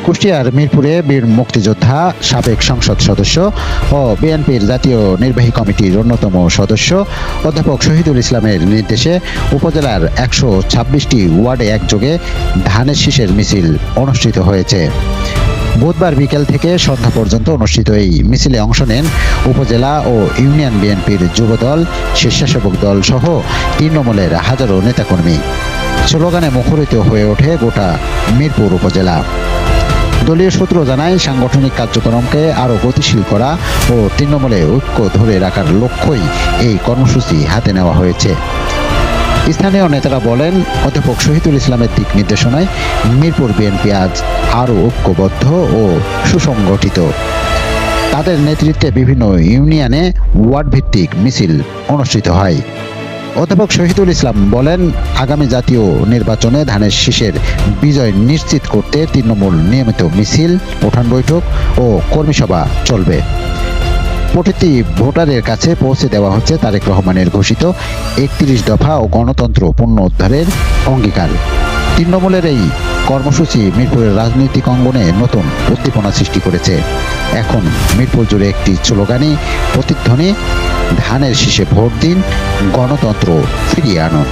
কুষ্টিয়ার মিরপুরে বীর মুক্তিযোদ্ধা, সাবেক সংসদ সদস্য ও বিএনপির জাতীয় নির্বাহী কমিটির অন্যতম সদস্য অধ্যাপক শহীদুল ইসলামের নির্দেশে উপজেলার ১২৬টি ওয়ার্ডে একযোগে ধানের শীষের মিছিল অনুষ্ঠিত হয়েছে। বুধবার বিকেল থেকে সন্ধ্যা পর্যন্ত অনুষ্ঠিত এই মিছিলে অংশ নেন উপজেলা ও ইউনিয়ন বিএনপির যুবদল, স্বেচ্ছাসেবক দল সহ তৃণমূলের হাজারো নেতাকর্মী। স্লোগানে মুখরিত হয়ে ওঠে গোটা মিরপুর উপজেলা। দলীয় সূত্র জানায়, সাংগঠনিক কার্যক্রমকে আরও গতিশীল করা ও তৃণমূলে ঐক্য ধরে রাখার লক্ষ্যই এই কর্মসূচি হাতে নেওয়া হয়েছে। স্থানীয় নেতারা বলেন, অধ্যাপক শহীদুল ইসলামের দিক নির্দেশনায় মিরপুর বিএনপি আজ আরও ঐক্যবদ্ধ ও সুসংগঠিত। তাদের নেতৃত্বে বিভিন্ন ইউনিয়নে ওয়ার্ড ভিত্তিক মিছিল অনুষ্ঠিত হয়। অধ্যাপক শহীদুল ইসলাম বলেন, আগামী জাতীয় নির্বাচনে ধানের শীষের বিজয় নিশ্চিত করতে তৃণমূল নিয়মিত মিছিল, উঠান বৈঠক ও কর্মী সভা চলবে। প্রতিটি ভোটারের কাছে পৌঁছে দেওয়া হচ্ছে তারেক রহমানের ঘোষিত ৩১ দফা ও গণতন্ত্র পুনরুদ্ধারের অঙ্গীকার। তৃণমূলের এই কর্মসূচি মিরপুরের রাজনৈতিক অঙ্গনে নতুন উদ্দীপনা সৃষ্টি করেছে। এখন মিরপুর জুড়ে একটি স্লোগানই প্রতিধ্বনি, ধানের শীষে ভোট দিন, গণতন্ত্র ফিরিয়ে আনুন।